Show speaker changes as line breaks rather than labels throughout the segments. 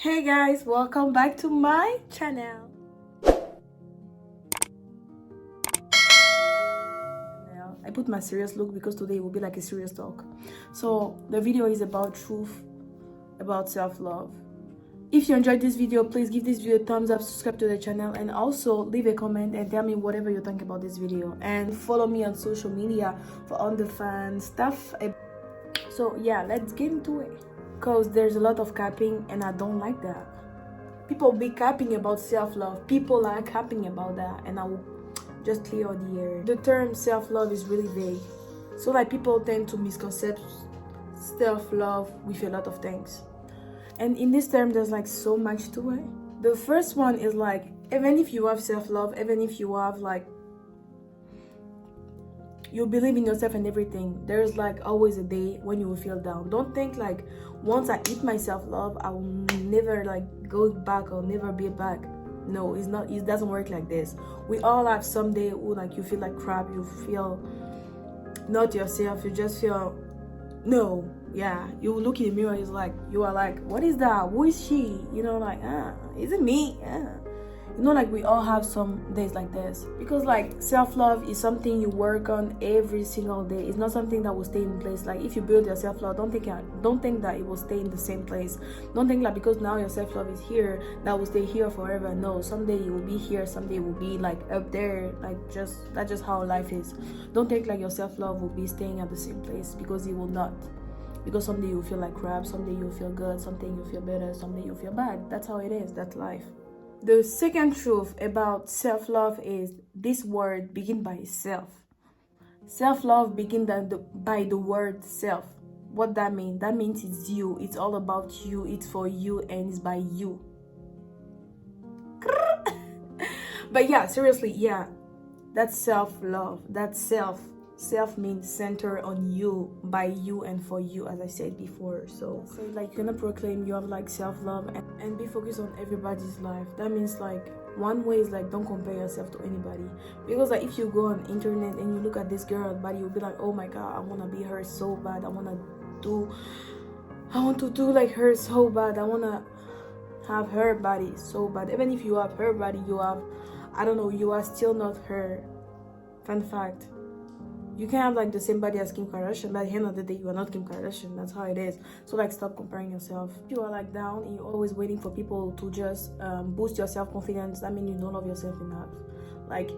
Hey guys, welcome back to my channel. I put my serious look because today will be like a serious talk. So the video is about truth, about self-love. If you enjoyed this video, please give this video a thumbs up, subscribe to the channel, and also leave a comment and tell me whatever you think about this video. And follow me on social media for all the fun stuff. So yeah, let's get into it. Because there's a lot of capping and I don't like that. People be capping about self-love. People are capping about that, and I will just clear the air. The term self-love is really vague. So like people tend to misconcept self-love with a lot of things. And in this term, there's like so much to it. The first one is like, even if you have self-love, even if you have like, you believe in yourself and everything, there's like always a day when you will feel down. Don't think like once I eat my self-love, I will never like go back or never be back. No, it's not. It doesn't work like this. We all have some day who like you feel like crap, you feel not yourself, you just feel no. Yeah, you look in the mirror, it's like you are like, what is that? Who is she? You know, like is it me? You know, like we all have some days like this, because like self-love is something you work on every single day. It's not something that will stay in place. Like if you build your self-love, don't think that it will stay in the same place. Don't think like because now your self-love is here, that will stay here forever. No, someday you will be here, someday it will be like up there. Like that's just how life is. Don't think like your self-love will be staying at the same place, because it will not. Because someday you'll feel like crap, someday you'll feel good, someday you'll feel better, someday you'll feel bad. That's how it is. That's life. The second truth about self-love is this word begin by self. Self-love begin by the word self. What that means? That means it's you. It's all about you. It's for you and it's by you. But yeah, seriously, yeah. That's self-love. That's self. Self means center on you, by you and for you, as I said before. So like you're gonna proclaim you have like self-love and be focused on everybody's life. That means like one way is like don't compare yourself to anybody, because like if you go on internet and you look at this girl's body, you'll be like, oh my god, I want to be her so bad. I want to do like her so bad. I want to have her body so bad. Even if you have her body, you have, I don't know, you are still not her. Fun fact, you can have like the same body as Kim Kardashian, but at the end of the day, you are not Kim Kardashian. That's how it is. So like stop comparing yourself. If you are like down and you're always waiting for people to just boost your self-confidence, that means you don't love yourself enough. Like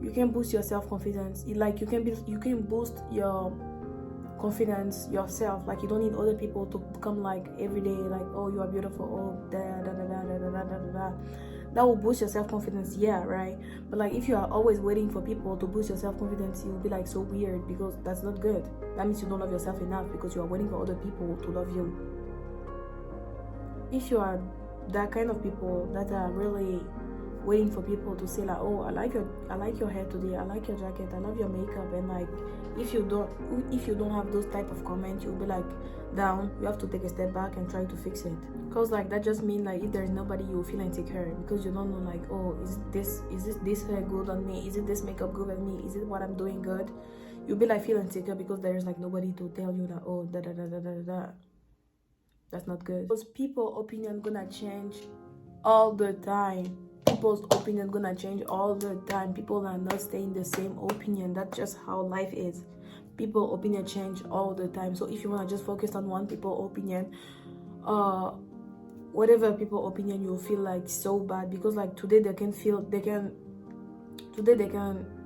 you can boost your self-confidence. Like you can boost your confidence yourself. Like you don't need other people to come like every day like, oh, you are beautiful, oh da da da da da da da da da. That will boost your self-confidence, yeah, right? But like if you are always waiting for people to boost your self-confidence, you'll be like so weird, because that's not good. That means you don't love yourself enough, because you are waiting for other people to love you. If you are that kind of people that are really waiting for people to say like, oh, I like your hair today, I like your jacket, I love your makeup, and like if you don't have those type of comments, you'll be like down. You have to take a step back and try to fix it, because like that just means like if there's nobody, you will feel insecure, because you don't know like, oh, is this hair good on me, is it this makeup good on me, is it what I'm doing good? You'll be like feel insecure because there's like nobody to tell you that, oh, da da da da da da. That's not good, because people's opinion gonna change all the time. People's opinion gonna change all the time. People are not staying the same opinion. That's just how life is. People opinion change all the time. So if you want to just focus on one people opinion, whatever people opinion, you'll feel like so bad, because like today they can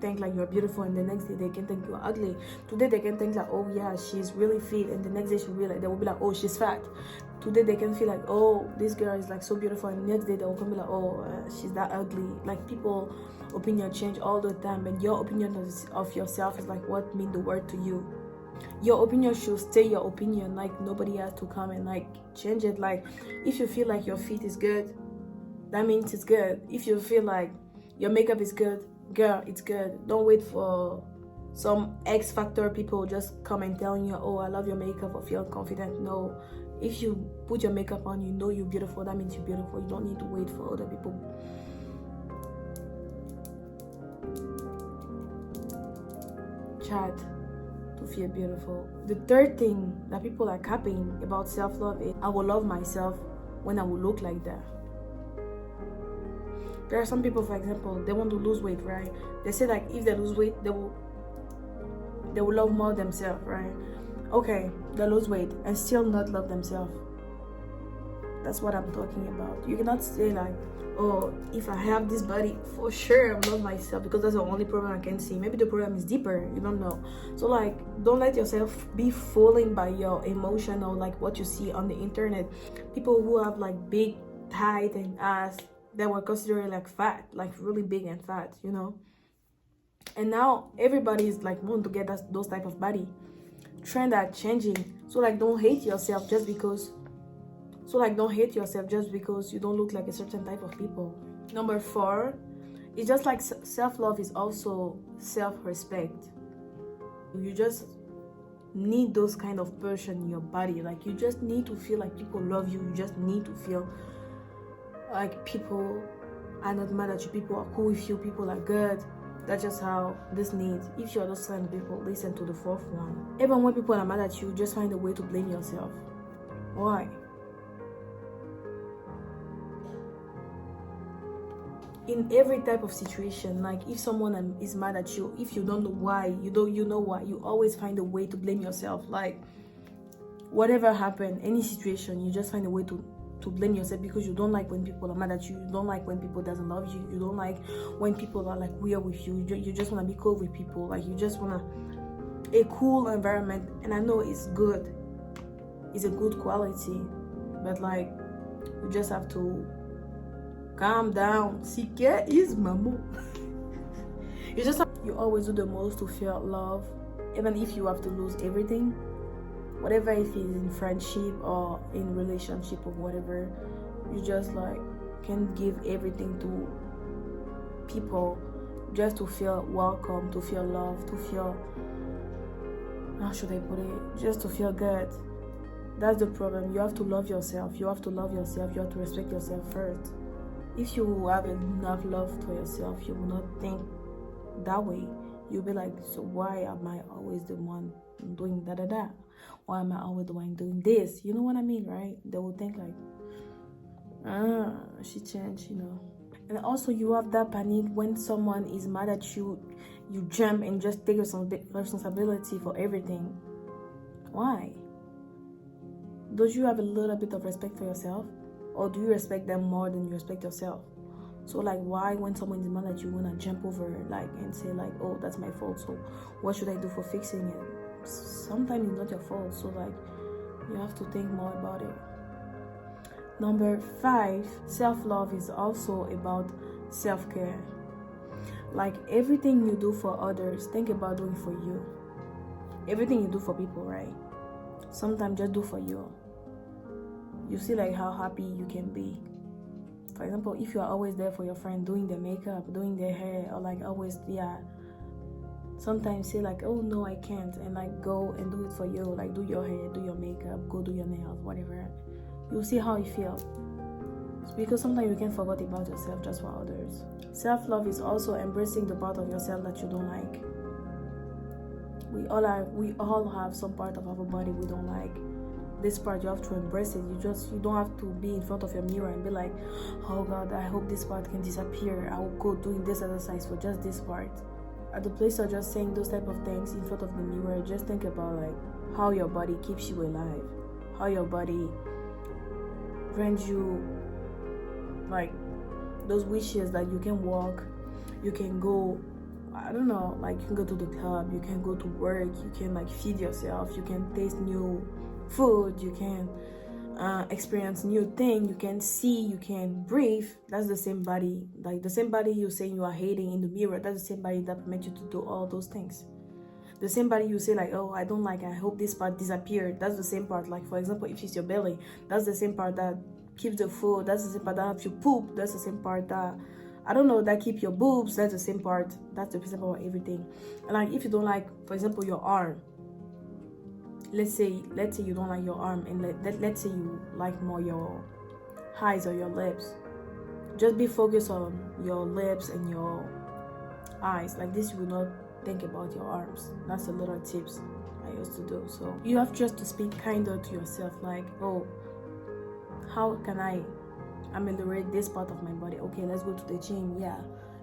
think like you're beautiful, and the next day they can think you're ugly. Today they can think like, oh yeah, she's really fit, and the next day they will be like, oh, she's fat. Today they can feel like, oh, this girl is like so beautiful, and the next day they will come be like, oh, she's that ugly. Like people opinion change all the time, and your opinion of yourself is like what mean the word to you. Your opinion should stay your opinion. Like nobody has to come and like change it. Like if you feel like your feet is good, that means it's good. If you feel like your makeup is good, girl, it's good. Don't wait for some X factor people just come and tell you, oh, I love your makeup, or feel confident. No, if you put your makeup on, you know you're beautiful. That means you're beautiful. You don't need to wait for other people. Chat to feel beautiful. The third thing that people are capping about self-love is, I will love myself when I will look like that. There are some people, for example, they want to lose weight, right? They say like if they lose weight, they will love more themselves, right? Okay, they lose weight and still not love themselves. That's what I'm talking about. You cannot say like, oh, if I have this body, for sure I love myself, because that's the only problem I can see. Maybe the problem is deeper, you don't know. So like, don't let yourself be fooled by your emotion or like what you see on the internet. People who have like big height and ass that were considered like fat, like really big and fat, you know. And now everybody is like want to get those type of body. Trends are changing. So like, don't hate yourself just because you don't look like a certain type of people. Number 4, it's just like self-love is also self-respect. You just need those kind of person in your body. Like, you just need to feel like people love you. You just need to feel like people are not mad at you. People are cool with you. People are good. That's just how this needs. If you're those kind of people, listen to the 4th one. Even when people are mad at you, just find a way to blame yourself. Why? In every type of situation, like if someone is mad at you, if you don't know why, you know why, you always find a way to blame yourself. Like, whatever happened, any situation, you just find a way to blame yourself, because you don't like when people are mad at you. You don't like when people doesn't love you. You don't like when people are like weird with you. You just want to be cool with people. Like, you just want a cool environment. And I know it's good, it's a good quality, but like, you just have to calm down. Self-care is mamo. You always do the most to feel love, even if you have to lose everything, whatever it is, in friendship or in relationship or whatever. You just like can give everything to people just to feel welcome, to feel love, to feel, how should I put it, just to feel good. That's the problem. You have to love yourself. You have to love yourself. You have to respect yourself first. If you have enough love for yourself, you will not think that way. You'll be like, so why am I always the one doing da da da? Why am I always the one doing this? You know what I mean, right? They will think like, she changed, you know. And also, you have that panic when someone is mad at you. You jump and just take responsibility for everything. Why? Don't you have a little bit of respect for yourself? Or do you respect them more than you respect yourself? So like, why when someone is mad at you, wanna jump over like and say like, oh, that's my fault, so what should I do for fixing it? Sometimes it's not your fault. So like, you have to think more about it. Number 5, self-love is also about self-care. Like, everything you do for others, think about doing for you. Everything you do for people, right? Sometimes just do for you. You see like how happy you can be. For example, if you are always there for your friend, doing their makeup, doing their hair, or like always, sometimes say like, oh no, I can't, and like go and do it for you, like do your hair, do your makeup, go do your nails, whatever. You'll see how you feel. It's because sometimes you can forget about yourself just for others. Self-love is also embracing the part of yourself that you don't like. We all have some part of our body we don't like. This part, you have to embrace it. You don't have to be in front of your mirror and be like, oh God, I hope this part can disappear. I will go doing this exercise for just this part. At the place of just saying those type of things in front of the mirror, just think about like how your body keeps you alive, how your body grants you like those wishes that you can walk, you can go, I don't know, like you can go to the club, you can go to work, you can like feed yourself, you can taste new food, you can experience new thing, you can see, you can breathe. That's the same body, like the same body you say you are hating in the mirror. That's the same body that permits you to do all those things. The same body you say like, oh, I don't like, I hope this part disappeared. That's the same part. Like for example, if it's your belly, that's the same part that keeps the food. That's the same part that helps you poop. That's the same part that, I don't know, that keep your boobs. That's the same part. That's the same part of everything. And like if you don't like, for example, your arm, let's say you don't like your arm, and let's say you like more your eyes or your lips. Just be focused on your lips and your eyes. Like this, you will not think about your arms. That's a little tips I used to do. So you have just to speak kinder to yourself, like, oh, how can I ameliorate this part of my body? Okay, let's go to the gym. Yeah,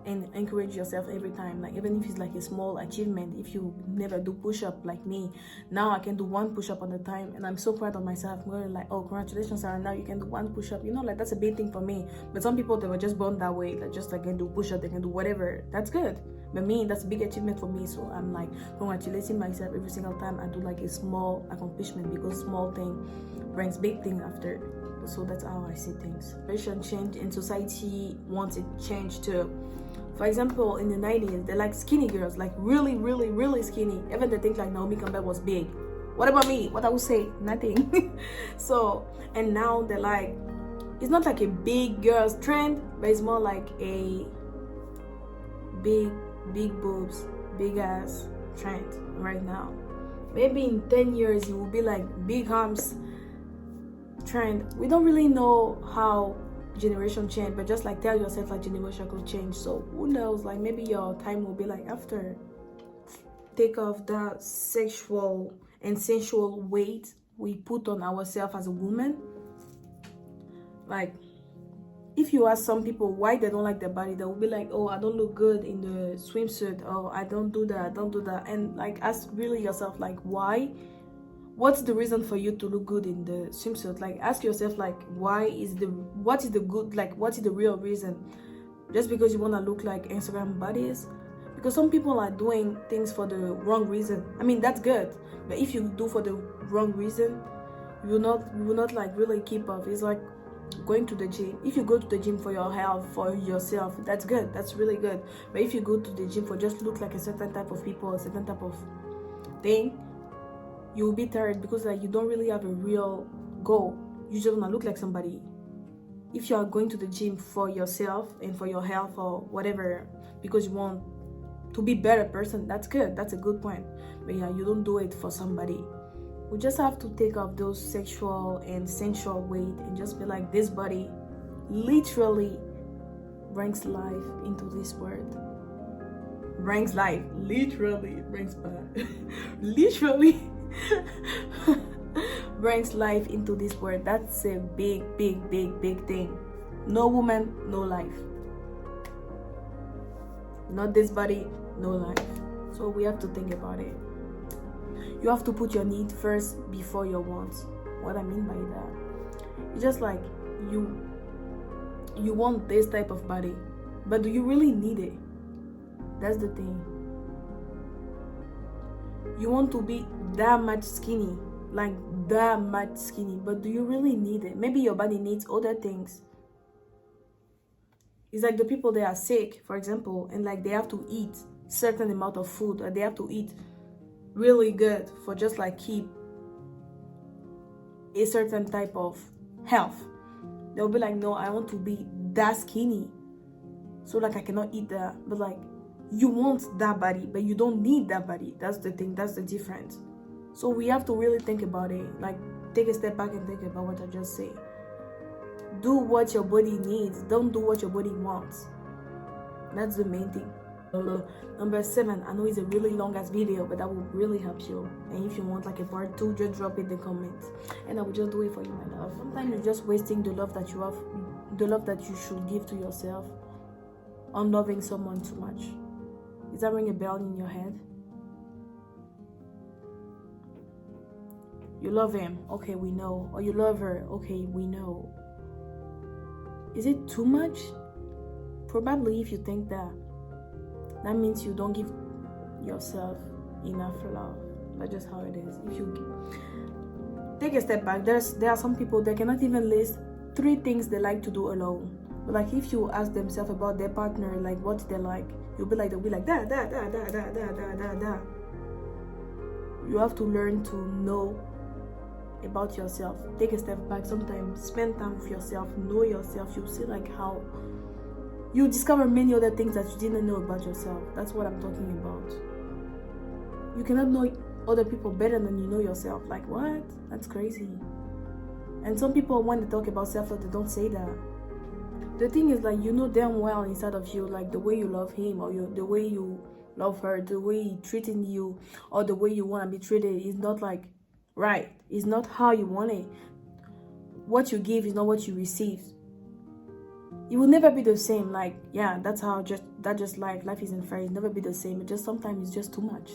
and encourage yourself every time, like even if it's like a small achievement. If you never do push-up like me, now I can do one push-up at a time, and I'm so proud of myself. I'm going like, oh, congratulations, Sarah, now you can do one push-up, you know, like that's a big thing for me. But some people, they were just born that way, like just like can do push-up, they can do whatever. That's good, but me, that's a big achievement for me. So I'm like congratulating myself every single time I do like a small accomplishment, because small thing brings big thing after. So that's how I see things. Fashion change in society wants it change too. For example, in the 90s, they like skinny girls, like really, really, really skinny. Even they think like Naomi Campbell was big. What about me? What I would say? Nothing. So, and now they're like, it's not like a big girls trend, but it's more like a big boobs, big ass trend right now. Maybe in 10 years, it will be like big arms trend. We don't really know how generation change, but just like tell yourself like generation could change. So who knows, like maybe your time will be like after. Take off that sexual and sensual weight we put on ourselves as a woman. Like if you ask some people why they don't like their body, they will be like, oh, I don't look good in the swimsuit, oh, I don't do that. And like ask really yourself, like why? What's the reason for you to look good in the swimsuit? Like ask yourself, like what is the good, like what is the real reason? Just because you want to look like Instagram bodies? Because some people are doing things for the wrong reason. I mean, that's good, but if you do for the wrong reason, you will not like really keep up. It's like going to the gym. If you go to the gym for your health, for yourself, that's good, that's really good. But if you go to the gym for just look like a certain type of people, a certain type of thing, you will be tired, because like you don't really have a real goal. You just want to look like somebody. If you are going to the gym for yourself and for your health or whatever, because you want to be a better person, that's good, that's a good point. But yeah, you don't do it for somebody. We just have to take off those sexual and sensual weight and just be like, this body literally brings life into this world. Brings life, literally brings back literally brings life into this world. That's a big thing. No woman, no life. Not this body, no life. So we have to think about it. You have to put your need first before your wants. What I mean by that, it's just like you want this type of body, but do you really need it? That's the thing. You want to be that much skinny, like that much skinny, but do you really need it? Maybe your body needs other things. It's like the people that are sick, for example, and like they have to eat certain amount of food, or they have to eat really good for just like keep a certain type of health. They'll be like, no, I want to be that skinny, so like I cannot eat that. But like, you want that body, but you don't need that body. That's the thing, that's the difference. So we have to really think about it. Like, take a step back and think about what I just said. Do what your body needs, don't do what your body wants. That's the main thing. Number 7, I know it's a really long ass video, but that will really help you. And if you want like a part 2, just drop it in the comments and I will just do it for you, my love. Sometimes you're just wasting the love that you have, the love that you should give to yourself, on loving someone too much. Is that ring a bell in your head? You love him, okay, we know. Or you love her, okay, we know. Is it too much? Probably. If you think that, that means you don't give yourself enough love. That's just how it is. If you take a step back, there are some people that cannot even list 3 things they like to do alone. But like if you ask themselves about their partner, like what they like, they'll be like da. You have to learn to know about yourself. Take a step back. Sometimes spend time with yourself, know yourself. You'll see like how you discover many other things that you didn't know about yourself. That's what I'm talking about. You cannot know other people better than you know yourself. Like what? That's crazy. And some people, when they talk about self-love, they don't say that. The thing is, like, you know damn well inside of you, like the way you love him, or the way you love her, the way he treating you, or the way you want to be treated is not like right. It's not how you want it. what you give is not what you receive. It will never be the same. Like, yeah, that's just life isn't fair. It'll never be the same. It just sometimes it's just too much.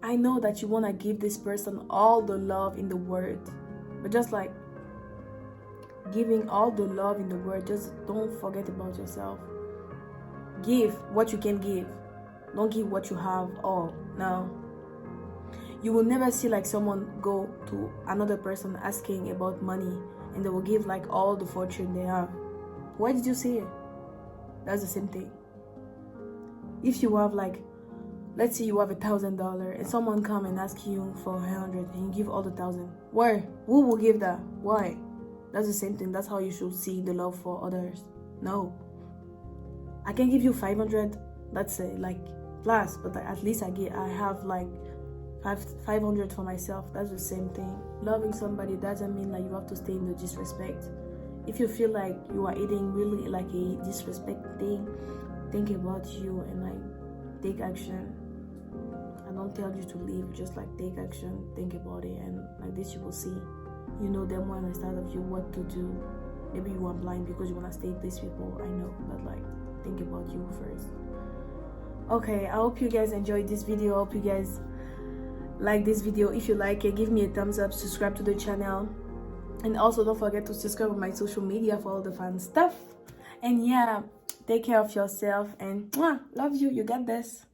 I know that you want to give this person all the love in the world, but just like giving all the love in the world, just don't forget about yourself. Give what you can give. Don't give what you have all. Now, you will never see like someone go to another person asking about money and they will give like all the fortune they have. Why did you see it? That's the same thing. If you have like, let's say you have $1,000 and someone come and ask you for 100 and you give all the 1,000. Where? Who will give that? Why? That's the same thing. That's how you should see the love for others. No. I can give you 500, let's say, like plus, but at least I have like 500 for myself. That's the same thing. Loving somebody doesn't mean that you have to stay in the disrespect. If you feel like you are eating really like a disrespect thing, think about you and like take action. I don't tell you to leave, just like take action, think about it, and like this you will see. You know them when I start of you what to do. Maybe you are blind because you want to stay with these people, I know, but like think about you first. Okay, I hope you guys enjoyed this video. I hope you guys like this video. If you like it, give me a thumbs up, subscribe to the channel, and also don't forget to subscribe on my social media for all the fun stuff. And yeah, take care of yourself, and love you. You got this.